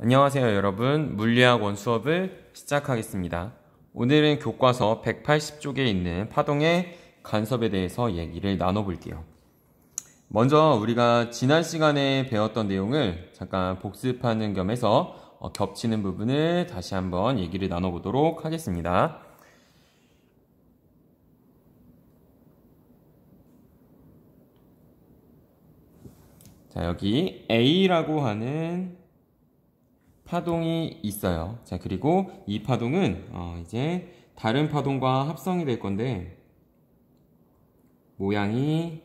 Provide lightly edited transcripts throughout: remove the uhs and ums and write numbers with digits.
안녕하세요 여러분, 물리학원 수업을 시작하겠습니다. 오늘은 교과서 180쪽에 있는 파동의 간섭에 대해서 얘기를 나눠볼게요. 먼저 우리가 지난 시간에 배웠던 내용을 잠깐 복습하는 겸해서 겹치는 부분을 다시 한번 얘기를 나눠보도록 하겠습니다. 자, 여기 A라고 하는 파동이 있어요. 자, 그리고 이 파동은 이제 다른 파동과 합성이 될 건데 모양이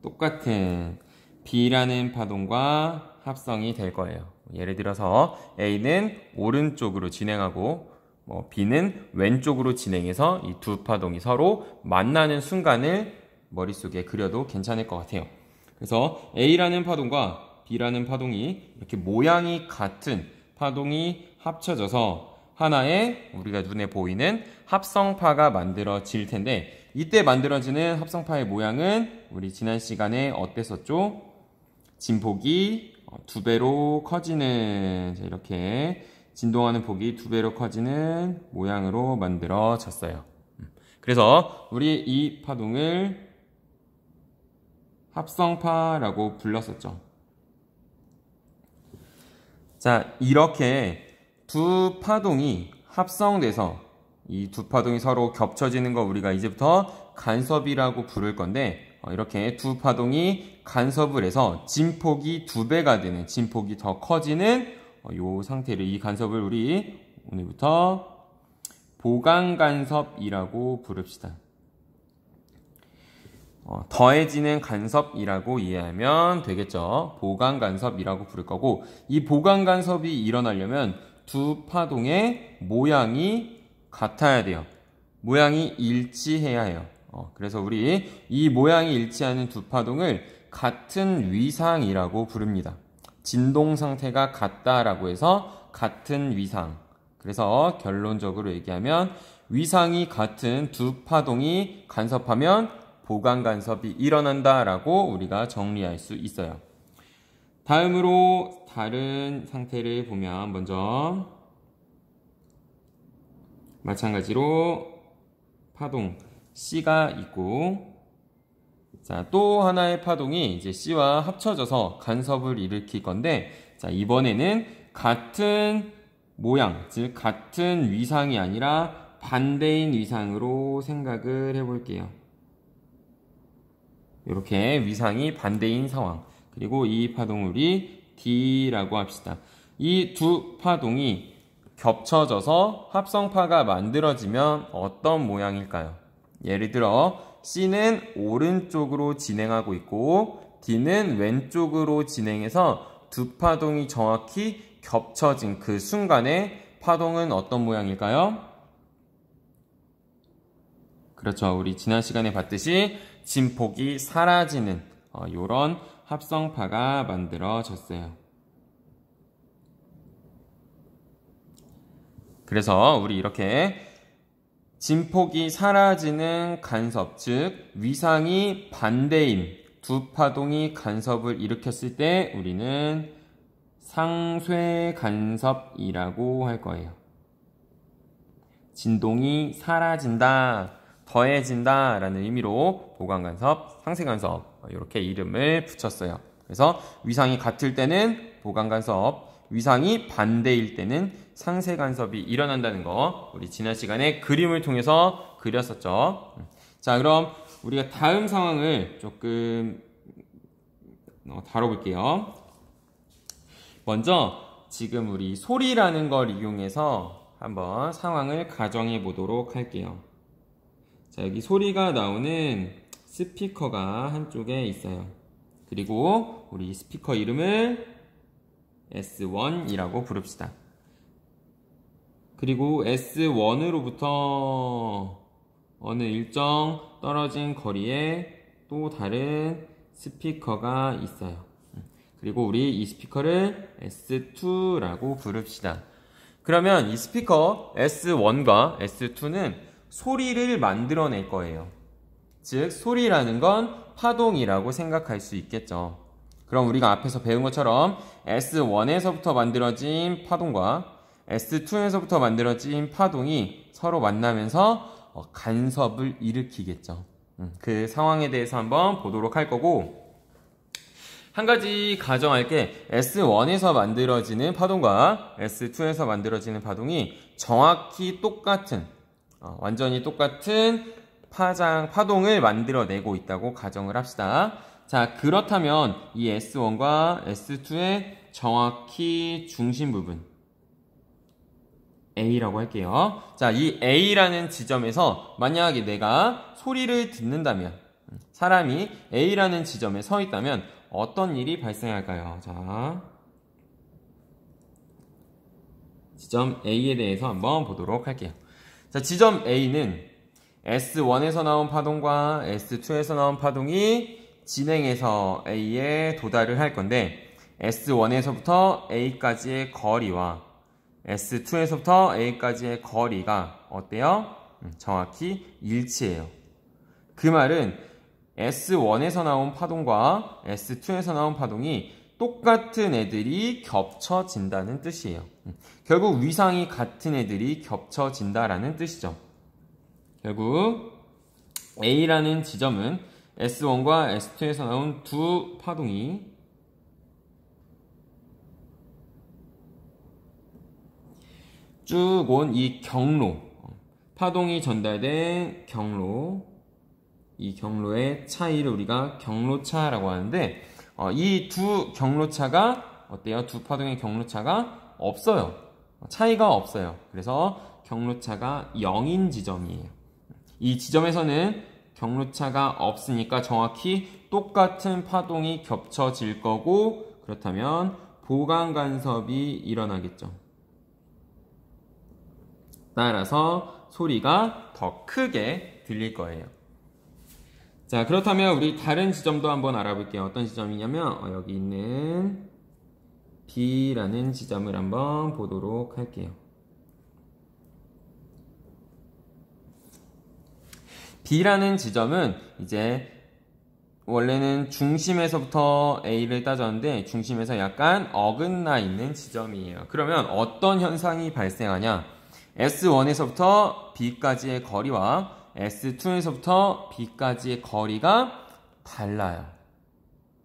똑같은 B라는 파동과 합성이 될 거예요. 예를 들어서 A는 오른쪽으로 진행하고 B는 왼쪽으로 진행해서 이 두 파동이 서로 만나는 순간을 머릿속에 그려도 괜찮을 것 같아요. 그래서 A라는 파동과 B라는 파동이 이렇게 모양이 같은 파동이 합쳐져서 하나의 우리가 눈에 보이는 합성파가 만들어질 텐데, 이때 만들어지는 합성파의 모양은 우리 지난 시간에 어땠었죠? 진폭이 두 배로 커지는, 이렇게 진동하는 폭이 두 배로 커지는 모양으로 만들어졌어요. 그래서 우리 이 파동을 합성파라고 불렀었죠. 자, 이렇게 두 파동이 합성돼서 이 두 파동이 서로 겹쳐지는 거 우리가 이제부터 간섭이라고 부를 건데, 이렇게 두 파동이 간섭을 해서 진폭이 두 배가 되는, 진폭이 더 커지는 이 상태를, 이 간섭을 우리 오늘부터 보강간섭이라고 부릅시다. 더해지는 간섭이라고 이해하면 되겠죠. 보강간섭이라고 부를 거고, 이 보강간섭이 일어나려면 두 파동의 모양이 같아야 돼요. 모양이 일치해야 해요. 그래서 우리 이 모양이 일치하는 두 파동을 같은 위상이라고 부릅니다. 진동 상태가 같다라고 해서 같은 위상. 그래서 결론적으로 얘기하면 위상이 같은 두 파동이 간섭하면 보강간섭이 일어난다라고 우리가 정리할 수 있어요. 다음으로 다른 상태를 보면, 먼저 마찬가지로 파동 C가 있고, 자, 또 하나의 파동이 이제 C와 합쳐져서 간섭을 일으킬 건데, 자, 이번에는 같은 모양, 즉 같은 위상이 아니라 반대인 위상으로 생각을 해볼게요. 이렇게 위상이 반대인 상황. 그리고 이 파동을 우리 D라고 합시다. 이 두 파동이 겹쳐져서 합성파가 만들어지면 어떤 모양일까요? 예를 들어 C는 오른쪽으로 진행하고 있고 D는 왼쪽으로 진행해서 두 파동이 정확히 겹쳐진 그 순간에 파동은 어떤 모양일까요? 그렇죠. 우리 지난 시간에 봤듯이 진폭이 사라지는 이런 합성파가 만들어졌어요. 그래서 우리 이렇게 진폭이 사라지는 간섭, 즉 위상이 반대인 두 파동이 간섭을 일으켰을 때 우리는 상쇄간섭이라고 할 거예요. 진동이 사라진다, 더해진다 라는 의미로 보강간섭, 상쇄간섭 이렇게 이름을 붙였어요. 그래서 위상이 같을 때는 보강간섭, 위상이 반대일 때는 상쇄간섭이 일어난다는 거 우리 지난 시간에 그림을 통해서 그렸었죠. 자, 그럼 우리가 다음 상황을 조금 다뤄볼게요. 먼저 지금 우리 소리라는 걸 이용해서 한번 상황을 가정해 보도록 할게요. 자, 여기 소리가 나오는 스피커가 한쪽에 있어요. 그리고 우리 스피커 이름을 S1이라고 부릅시다. 그리고 S1으로부터 어느 일정 떨어진 거리에 또 다른 스피커가 있어요. 그리고 우리 이 스피커를 S2라고 부릅시다. 그러면 이 스피커 S1과 S2는 소리를 만들어낼 거예요. 즉 소리라는 건 파동이라고 생각할 수 있겠죠. 그럼 우리가 앞에서 배운 것처럼 S1에서부터 만들어진 파동과 S2에서부터 만들어진 파동이 서로 만나면서 간섭을 일으키겠죠. 그 상황에 대해서 한번 보도록 할 거고, 한 가지 가정할 게 S1에서 만들어지는 파동과 S2에서 만들어지는 파동이 정확히 똑같은, 완전히 똑같은 파동을 만들어내고 있다고 가정을 합시다. 자, 그렇다면 이 S1과 S2의 정확히 중심 부분 A라고 할게요. 자, 이 A라는 지점에서 만약에 내가 소리를 듣는다면, 사람이 A라는 지점에 서 있다면 어떤 일이 발생할까요? 자, 지점 A에 대해서 한번 보도록 할게요. 자, 지점 A는 S1에서 나온 파동과 S2에서 나온 파동이 진행해서 A에 도달을 할 건데, S1에서부터 A까지의 거리와 S2에서부터 A까지의 거리가 어때요? 정확히 일치해요. 그 말은 S1에서 나온 파동과 S2에서 나온 파동이 똑같은 애들이 겹쳐진다는 뜻이에요. 결국 위상이 같은 애들이 겹쳐진다라는 뜻이죠. 결국 A라는 지점은 S1과 S2에서 나온 두 파동이 쭉 온 이 경로, 파동이 전달된 경로, 이 경로의 차이를 우리가 경로차라고 하는데, 이 두 경로차가 어때요? 두 파동의 경로차가 없어요. 차이가 없어요. 그래서 경로차가 0인 지점이에요. 이 지점에서는 경로차가 없으니까 정확히 똑같은 파동이 겹쳐질 거고, 그렇다면 보강 간섭이 일어나겠죠. 따라서 소리가 더 크게 들릴 거예요. 자, 그렇다면 우리 다른 지점도 한번 알아볼게요. 어떤 지점이냐면 여기 있는 B라는 지점을 한번 보도록 할게요. B라는 지점은 이제 원래는 중심에서부터 A를 따졌는데 중심에서 약간 어긋나 있는 지점이에요. 그러면 어떤 현상이 발생하냐? S1에서부터 B까지의 거리와 S2에서부터 B까지의 거리가 달라요.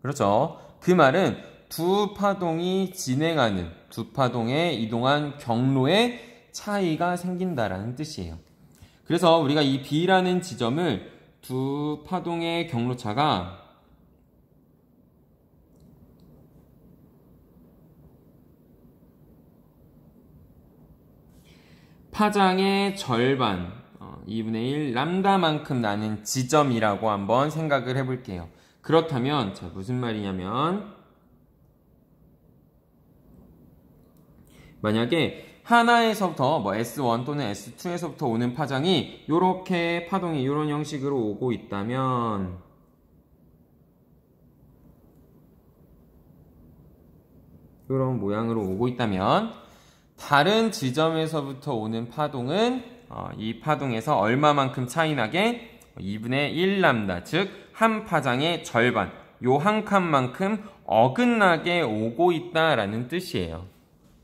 그렇죠? 그 말은 두 파동이 진행하는, 두 파동의 이동한 경로에 차이가 생긴다라는 뜻이에요. 그래서 우리가 이 B라는 지점을 두 파동의 경로차가 파장의 절반, 2분의 1 람다만큼 나는 지점이라고 한번 생각을 해볼게요. 그렇다면 자, 무슨 말이냐면 만약에 하나에서부터 S1 또는 S2에서부터 오는 파장이 요렇게 파동이 이런 형식으로 오고 있다면 이런 모양으로 오고 있다면 다른 지점에서부터 오는 파동은 이 파동에서 얼마만큼 차이나게 2분의 1 람다, 즉 한 파장의 절반, 요 한 칸만큼 어긋나게 오고 있다라는 뜻이에요.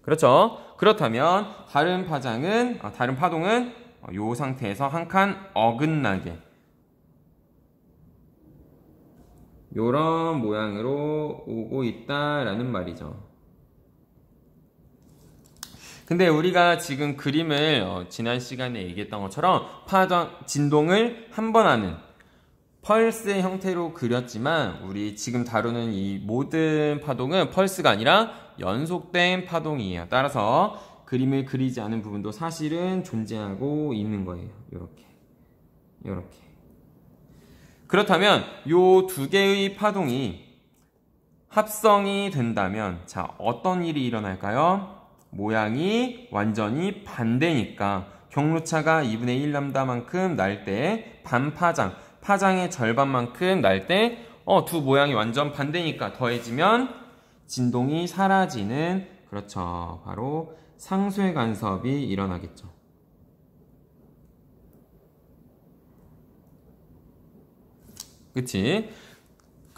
그렇죠? 그렇다면 다른 파동은 요 상태에서 한 칸 어긋나게 요런 모양으로 오고 있다라는 말이죠. 근데 우리가 지금 그림을 지난 시간에 얘기했던 것처럼 진동을 한 번 하는 펄스의 형태로 그렸지만 우리 지금 다루는 이 모든 파동은 펄스가 아니라 연속된 파동이에요. 따라서 그림을 그리지 않은 부분도 사실은 존재하고 있는 거예요. 요렇게. 그렇다면 요 두 개의 파동이 합성이 된다면 자, 어떤 일이 일어날까요? 모양이 완전히 반대니까 경로차가 2분의 1 람다만큼 날 때 파장의 절반만큼 날 때 두 모양이 완전 반대니까 더해지면 진동이 사라지는, 그렇죠, 바로 상쇄 간섭이 일어나겠죠. 그치?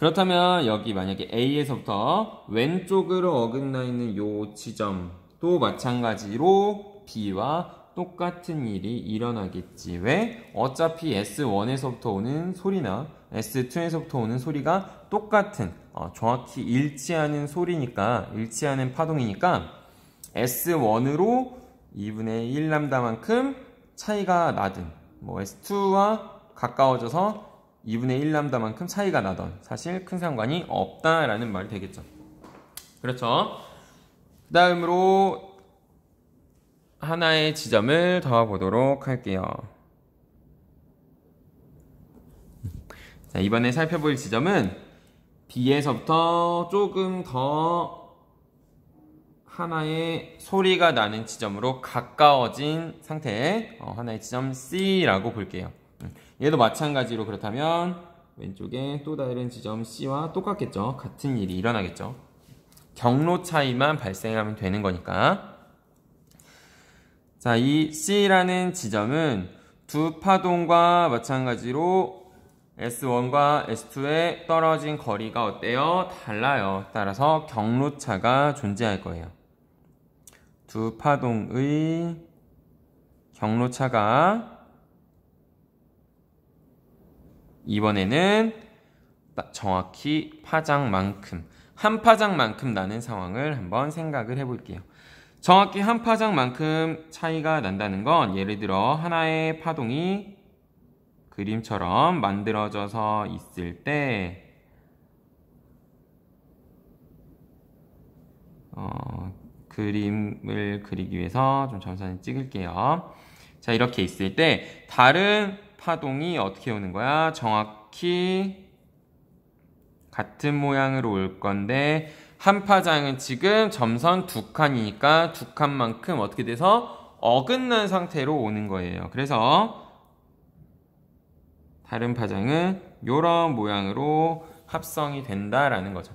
그렇다면 여기 만약에 A에서부터 왼쪽으로 어긋나 있는 요 지점도 마찬가지로 B와 똑같은 일이 일어나겠지. 왜? 어차피 S1에서부터 오는 소리나 S2에서부터 오는 소리가 똑같은, 정확히 일치하는 소리니까, 일치하는 파동이니까 S1으로 2분의 1람다만큼 차이가 나든, S2와 가까워져서 2분의 1람다만큼 차이가 나던 사실 큰 상관이 없다라는 말이 되겠죠. 그렇죠. 그 다음으로 하나의 지점을 더 보도록 할게요. 자, 이번에 살펴볼 지점은 B에서부터 조금 더 하나의 소리가 나는 지점으로 가까워진 상태의 하나의 지점 C라고 볼게요. 얘도 마찬가지로 그렇다면 왼쪽에 또 다른 지점 C와 똑같겠죠. 같은 일이 일어나겠죠. 경로 차이만 발생하면 되는 거니까. 자, 이 C라는 지점은 두 파동과 마찬가지로 S1과 S2의 떨어진 거리가 어때요? 달라요. 따라서 경로차가 존재할 거예요. 두 파동의 경로차가 이번에는 정확히 파장만큼, 한 파장만큼 나는 상황을 한번 생각을 해볼게요. 정확히 한 파장만큼 차이가 난다는 건 예를 들어 하나의 파동이 그림처럼 만들어져서 있을 때 그림을 그리기 위해서 좀 점선을 찍을게요. 자, 이렇게 있을 때 다른 파동이 어떻게 오는 거야? 정확히 같은 모양으로 올 건데 한 파장은 지금 점선 두 칸이니까 두 칸만큼 어떻게 돼서 어긋난 상태로 오는 거예요. 그래서 다른 파장은 이런 모양으로 합성이 된다라는 거죠.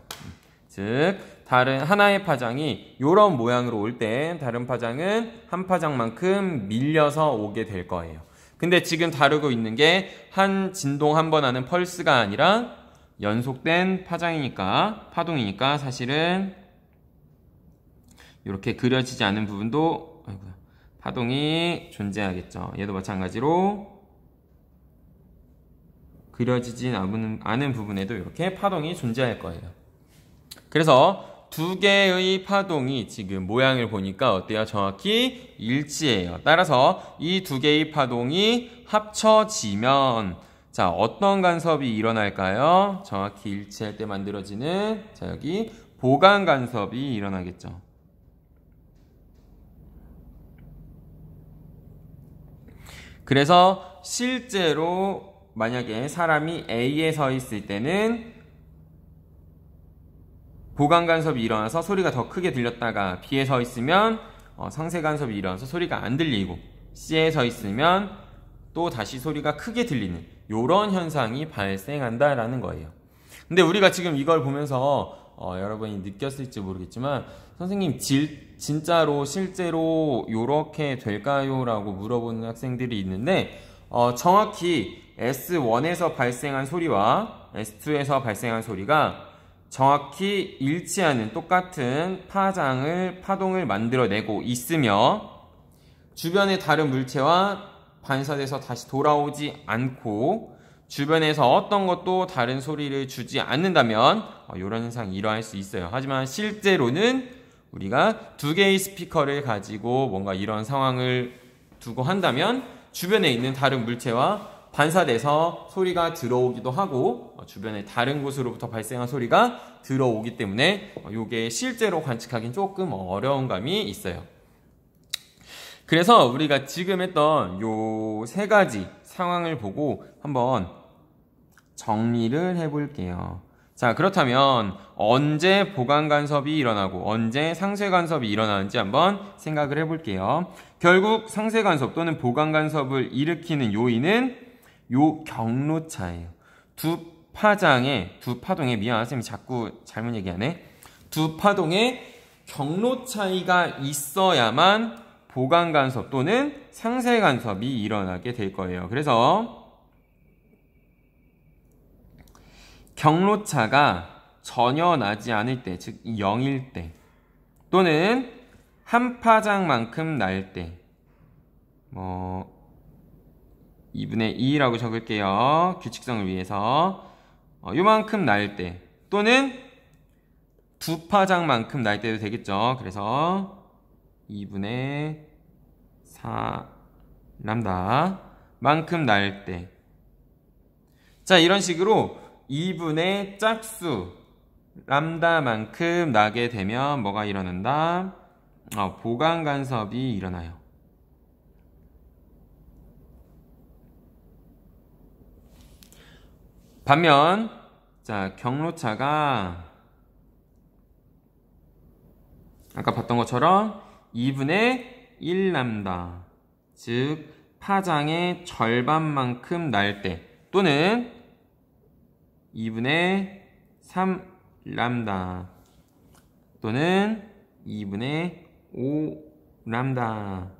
즉 다른 하나의 파장이 이런 모양으로 올 때 다른 파장은 한 파장만큼 밀려서 오게 될 거예요. 근데 지금 다루고 있는 게 한 진동 한 번 하는 펄스가 아니라 연속된 파동이니까 사실은 이렇게 그려지지 않은 부분도 파동이 존재하겠죠. 얘도 마찬가지로 그려지지 않은 부분에도 이렇게 파동이 존재할 거예요. 그래서 두 개의 파동이 지금 모양을 보니까 어때요? 정확히 일치해요. 따라서 이 두 개의 파동이 합쳐지면 자, 어떤 간섭이 일어날까요? 정확히 일치할 때 만들어지는 자, 여기 보강 간섭이 일어나겠죠. 그래서 실제로 만약에 사람이 A에 서 있을 때는 보강 간섭이 일어나서 소리가 더 크게 들렸다가 B에 서 있으면 상쇄 간섭이 일어나서 소리가 안 들리고 C에 서 있으면 또 다시 소리가 크게 들리는 이런 현상이 발생한다라는 거예요. 근데 우리가 지금 이걸 보면서 여러분이 느꼈을지 모르겠지만 선생님 진짜로 실제로 이렇게 될까요? 라고 물어보는 학생들이 있는데 정확히 S1에서 발생한 소리와 S2에서 발생한 소리가 정확히 일치하는 똑같은 파동을 만들어내고 있으며 주변의 다른 물체와 반사돼서 다시 돌아오지 않고 주변에서 어떤 것도 다른 소리를 주지 않는다면 이런 현상이 일어날 수 있어요. 하지만 실제로는 우리가 두 개의 스피커를 가지고 뭔가 이런 상황을 두고 한다면 주변에 있는 다른 물체와 반사돼서 소리가 들어오기도 하고 주변의 다른 곳으로부터 발생한 소리가 들어오기 때문에 이게 실제로 관측하기는 조금 어려운 감이 있어요. 그래서 우리가 지금 했던 요 세 가지 상황을 보고 한번 정리를 해볼게요. 자, 그렇다면 언제 보강 간섭이 일어나고 언제 상쇄 간섭이 일어나는지 한번 생각을 해볼게요. 결국 상쇄 간섭 또는 보강 간섭을 일으키는 요인은 요 경로차예요. 두 파동에 미안 선생님 자꾸 잘못 얘기하네. 두 파동의 경로 차이가 있어야만 보강 간섭 또는 상쇄 간섭이 일어나게 될 거예요. 그래서 경로차가 전혀 나지 않을 때, 즉 0일 때, 또는 한 파장만큼 날 때, 2분의 2라고 적을게요. 규칙성을 위해서. 요만큼 날 때, 또는 두 파장만큼 날 때도 되겠죠. 그래서 2분의 4 람다 만큼 날 때. 자, 이런 식으로 2분의 짝수 람다만큼 나게 되면 뭐가 일어난다? 보강 간섭이 일어나요. 반면 자, 경로차가 아까 봤던 것처럼 2분의 1 람다, 즉 파장의 절반만큼 날 때, 또는 2분의 3 람다, 또는 2분의 5 람다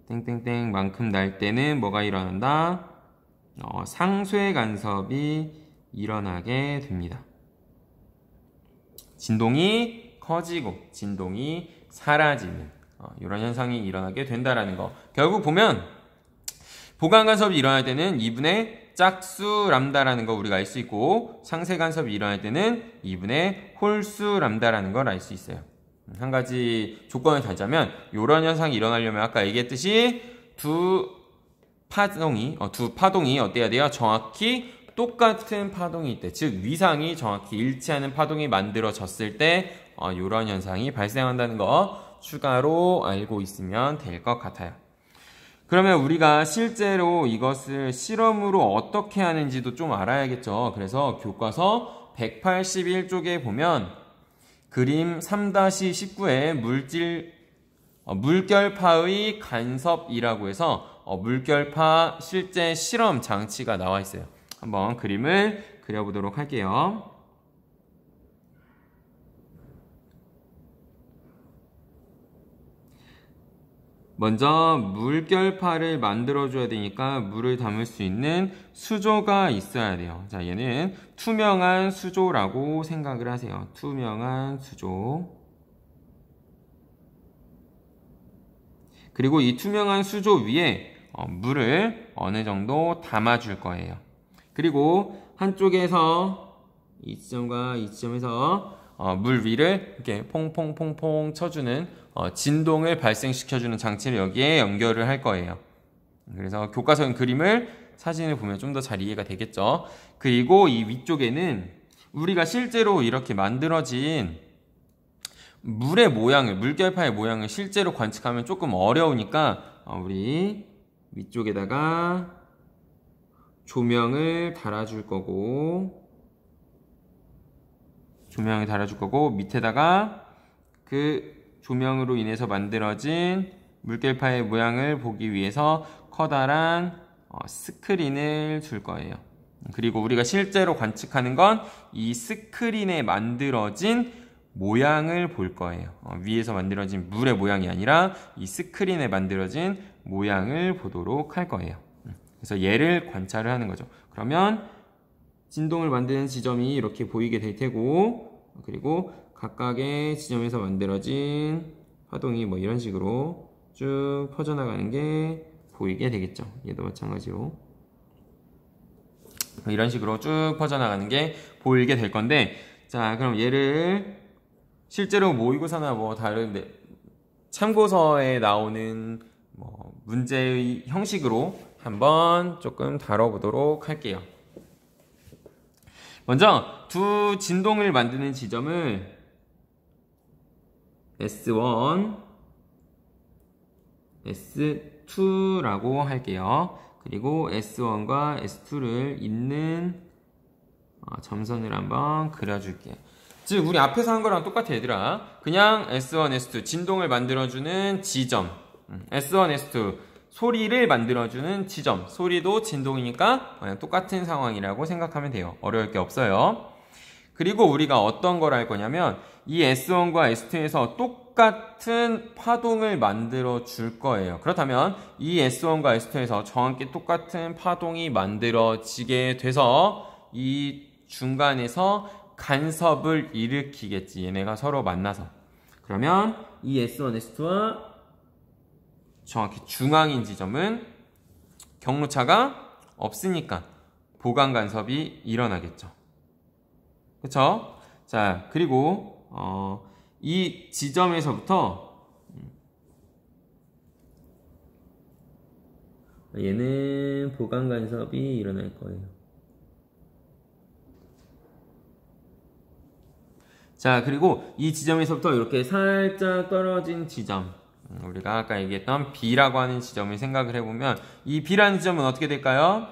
땡땡땡 만큼 날 때는 뭐가 일어난다? 상쇄 간섭이 일어나게 됩니다. 진동이 커지고 진동이 사라지는 이런 현상이 일어나게 된다라는 거. 결국 보면 보강 간섭이 일어날 때는 2분의 짝수 람다라는 거 우리가 알 수 있고, 상쇄 간섭이 일어날 때는 2분의 홀수 람다라는 걸 알 수 있어요. 한 가지 조건을 달자면 이런 현상이 일어나려면 아까 얘기했듯이 두 파동이 어때야 돼요? 정확히 똑같은 파동이 있대. 즉 위상이 정확히 일치하는 파동이 만들어졌을 때 이런 현상이 발생한다는 거 추가로 알고 있으면 될 것 같아요. 그러면 우리가 실제로 이것을 실험으로 어떻게 하는지도 좀 알아야겠죠. 그래서 교과서 181쪽에 보면 그림 3-19에 물결파의 간섭이라고 해서 물결파 실제 실험 장치가 나와 있어요. 한번 그림을 그려보도록 할게요. 먼저 물결파를 만들어줘야 되니까 물을 담을 수 있는 수조가 있어야 돼요. 자, 얘는 투명한 수조라고 생각을 하세요. 투명한 수조. 그리고 이 투명한 수조 위에 물을 어느 정도 담아줄 거예요. 그리고 한쪽에서 이 지점과 이 지점에서 물 위를 이렇게 퐁퐁퐁퐁 쳐주는 진동을 발생시켜주는 장치를 여기에 연결을 할 거예요. 그래서 교과서용 그림을 사진을 보면 좀 더 잘 이해가 되겠죠. 그리고 이 위쪽에는 우리가 실제로 이렇게 만들어진 물의 모양을, 물결파의 모양을 실제로 관측하면 조금 어려우니까 우리 위쪽에다가 조명을 달아줄 거고, 밑에다가 그 조명으로 인해서 만들어진 물결파의 모양을 보기 위해서 커다란 스크린을 줄 거예요. 그리고 우리가 실제로 관측하는 건 이 스크린에 만들어진 모양을 볼 거예요. 위에서 만들어진 물의 모양이 아니라 이 스크린에 만들어진 모양을 보도록 할 거예요. 그래서 얘를 관찰을 하는 거죠. 그러면 진동을 만드는 지점이 이렇게 보이게 될 테고, 그리고 각각의 지점에서 만들어진 파동이 뭐 이런 식으로 쭉 퍼져나가는 게 보이게 되겠죠. 얘도 마찬가지로 이런 식으로 쭉 퍼져나가는 게 보이게 될 건데, 자, 그럼 얘를 실제로 모의고사나 뭐 다른 참고서에 나오는 문제의 형식으로 한번 조금 다뤄보도록 할게요. 먼저 두 진동을 만드는 지점을 S1, S2라고 할게요. 그리고 S1과 S2를 잇는 점선을 한번 그려줄게요. 즉 우리 앞에서 한 거랑 똑같아 얘들아. 그냥 S1, S2 진동을 만들어주는 지점, S1, S2 소리를 만들어주는 지점, 소리도 진동이니까 그냥 똑같은 상황이라고 생각하면 돼요. 어려울 게 없어요. 그리고 우리가 어떤 걸 할 거냐면 이 S1과 S2에서 똑같은 파동을 만들어 줄 거예요. 그렇다면 이 S1과 S2에서 정확히 똑같은 파동이 만들어지게 돼서 이 중간에서 간섭을 일으키겠지. 얘네가 서로 만나서. 그러면 이 S1, S2와 정확히 중앙인 지점은 경로차가 없으니까 보강 간섭이 일어나겠죠. 그쵸? 자, 그리고 이 지점에서부터 얘는 보강 간섭이 일어날 거예요. 자, 그리고 이 지점에서부터 이렇게 살짝 떨어진 지점, 우리가 아까 얘기했던 B라고 하는 지점을 생각을 해보면 이 B라는 지점은 어떻게 될까요?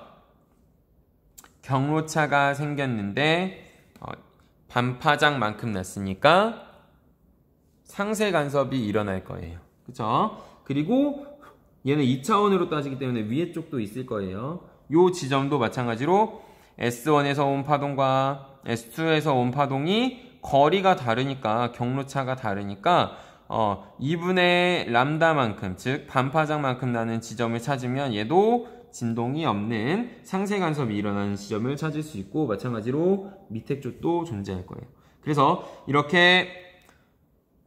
경로차가 생겼는데 반파장만큼 났으니까 상세 간섭이 일어날 거예요. 그쵸? 그리고 얘는 2차원으로 따지기 때문에 위에 쪽도 있을 거예요. 이 지점도 마찬가지로 S1에서 온 파동과 S2에서 온 파동이 거리가 다르니까, 경로차가 다르니까 2분의 람다만큼, 즉 반파장만큼 나는 지점을 찾으면 얘도 진동이 없는 상세 간섭이 일어나는 지점을 찾을 수 있고, 마찬가지로 밑에 쪽도 존재할 거예요. 그래서 이렇게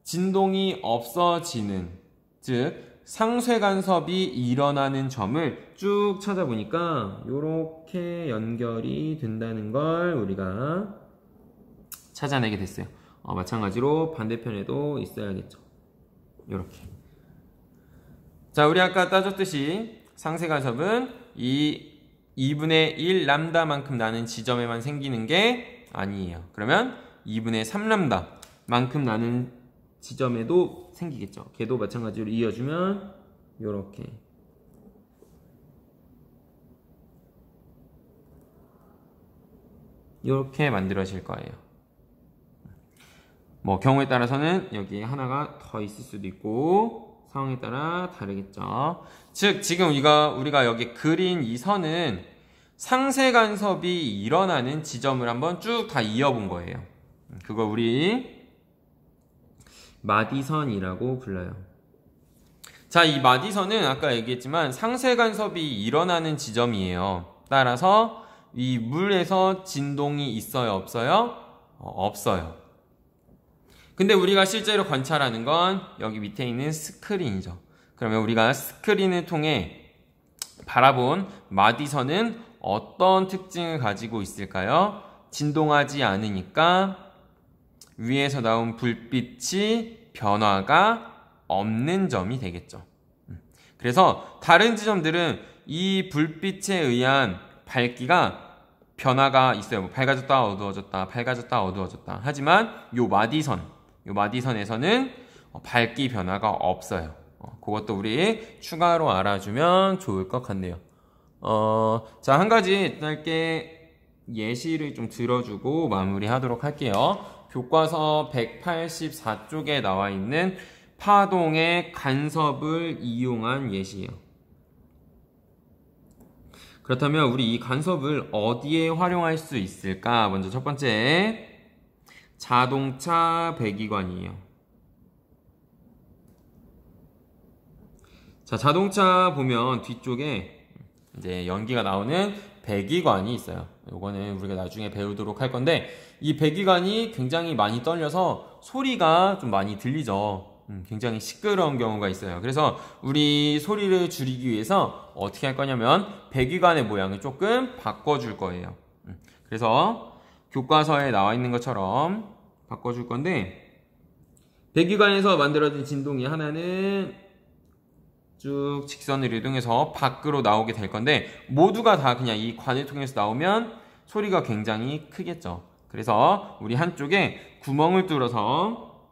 진동이 없어지는, 즉 상쇄 간섭이 일어나는 점을 쭉 찾아보니까 이렇게 연결이 된다는 걸 우리가 찾아내게 됐어요. 마찬가지로 반대편에도 있어야겠죠. 이렇게. 자, 우리 아까 따졌듯이 상세 간섭은 이 2분의 1 람다만큼 나는 지점에만 생기는 게 아니에요. 그러면 2분의 3 람다만큼 나는 지점에도 생기겠죠. 걔도 마찬가지로 이어주면 이렇게 만들어질 거예요. 뭐 경우에 따라서는 여기에 하나가 더 있을 수도 있고 상황에 따라 다르겠죠. 즉 지금 우리가 여기 그린 이 선은 상세 간섭이 일어나는 지점을 한번 쭉 다 이어본 거예요. 그걸 우리 마디선이라고 불러요. 자, 이 마디선은 아까 얘기했지만 상세 간섭이 일어나는 지점이에요. 따라서 이 물에서 진동이 있어요, 없어요? 없어요. 근데 우리가 실제로 관찰하는 건 여기 밑에 있는 스크린이죠. 그러면 우리가 스크린을 통해 바라본 마디선은 어떤 특징을 가지고 있을까요? 진동하지 않으니까 위에서 나온 불빛이 변화가 없는 점이 되겠죠. 그래서 다른 지점들은 이 불빛에 의한 밝기가 변화가 있어요. 뭐 밝아졌다 어두워졌다, 밝아졌다 어두워졌다. 하지만 요 마디선에서는 밝기 변화가 없어요. 그것도 우리 추가로 알아주면 좋을 것 같네요. 자, 한 가지 짧게 예시를 좀 들어주고 마무리하도록 할게요. 교과서 184쪽에 나와 있는 파동의 간섭을 이용한 예시예요. 그렇다면 우리 이 간섭을 어디에 활용할 수 있을까? 먼저 첫 번째, 자동차 배기관이에요. 자, 자동차 보면 뒤쪽에 이제 연기가 나오는 배기관이 있어요. 요거는 우리가 나중에 배우도록 할 건데, 이 배기관이 굉장히 많이 떨려서 소리가 좀 많이 들리죠. 굉장히 시끄러운 경우가 있어요. 그래서 우리 소리를 줄이기 위해서 어떻게 할 거냐면 배기관의 모양을 조금 바꿔줄 거예요. 그래서 교과서에 나와 있는 것처럼 바꿔줄 건데, 배기관에서 만들어진 진동이 하나는 쭉 직선으로 이동해서 밖으로 나오게 될 건데, 모두가 다 그냥 이 관을 통해서 나오면 소리가 굉장히 크겠죠. 그래서 우리 한쪽에 구멍을 뚫어서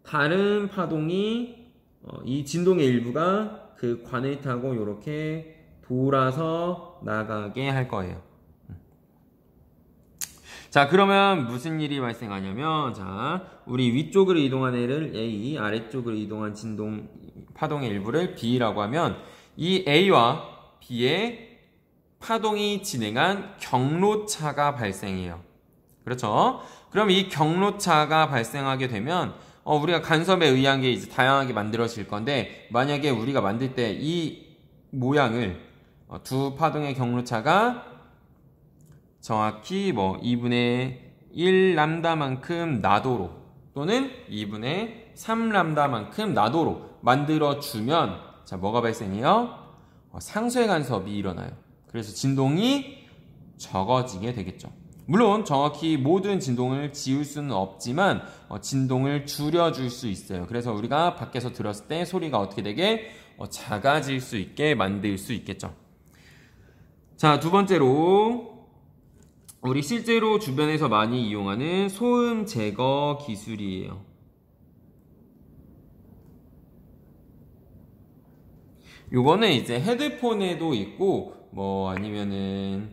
다른 파동이 이 진동의 일부가 그 관을 타고 이렇게 돌아서 나가게 할 거예요. 자, 그러면 무슨 일이 발생하냐면, 자, 우리 위쪽으로 이동한 애를 A, 아래쪽으로 이동한 진동 파동의 일부를 B라고 하면 이 A와 B의 파동이 진행한 경로차가 발생해요. 그렇죠? 그럼 이 경로차가 발생하게 되면 우리가 간섭에 의한 게 이제 다양하게 만들어질 건데, 만약에 우리가 만들 때 이 모양을 두 파동의 경로차가 정확히 뭐 2분의 1람다만큼 나도로 또는 2분의 3람다만큼 나도로 만들어주면 자 뭐가 발생해요? 상쇄 간섭이 일어나요. 그래서 진동이 적어지게 되겠죠. 물론 정확히 모든 진동을 지울 수는 없지만 진동을 줄여줄 수 있어요. 그래서 우리가 밖에서 들었을 때 소리가 어떻게 되게 작아질 수 있게 만들 수 있겠죠. 자, 두 번째로 우리 실제로 주변에서 많이 이용하는 소음 제거 기술이에요. 요거는 이제 헤드폰에도 있고 뭐 아니면은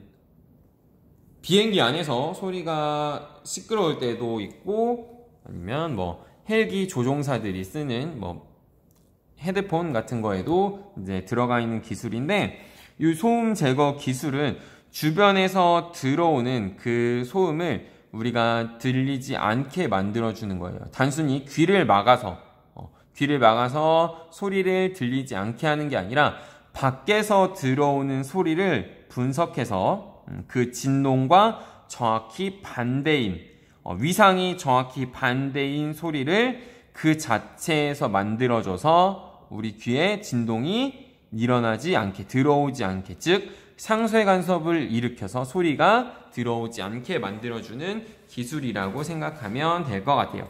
비행기 안에서 소리가 시끄러울 때도 있고 아니면 뭐 헬기 조종사들이 쓰는 뭐 헤드폰 같은 거에도 이제 들어가 있는 기술인데 이 소음 제거 기술은 주변에서 들어오는 그 소음을 우리가 들리지 않게 만들어주는 거예요. 단순히 귀를 막아서 소리를 들리지 않게 하는 게 아니라 밖에서 들어오는 소리를 분석해서 그 진동과 정확히 반대인 위상이 정확히 반대인 소리를 그 자체에서 만들어줘서 우리 귀에 진동이 일어나지 않게 들어오지 않게 즉 상쇄 간섭을 일으켜서 소리가 들어오지 않게 만들어주는 기술이라고 생각하면 될 것 같아요.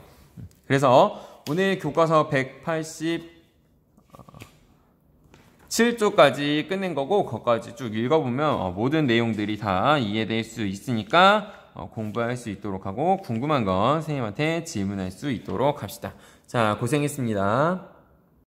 그래서 오늘 교과서 187쪽까지 끝낸 거고 거기까지 쭉 읽어보면 모든 내용들이 다 이해될 수 있으니까 공부할 수 있도록 하고 궁금한 건 선생님한테 질문할 수 있도록 합시다. 자, 고생했습니다.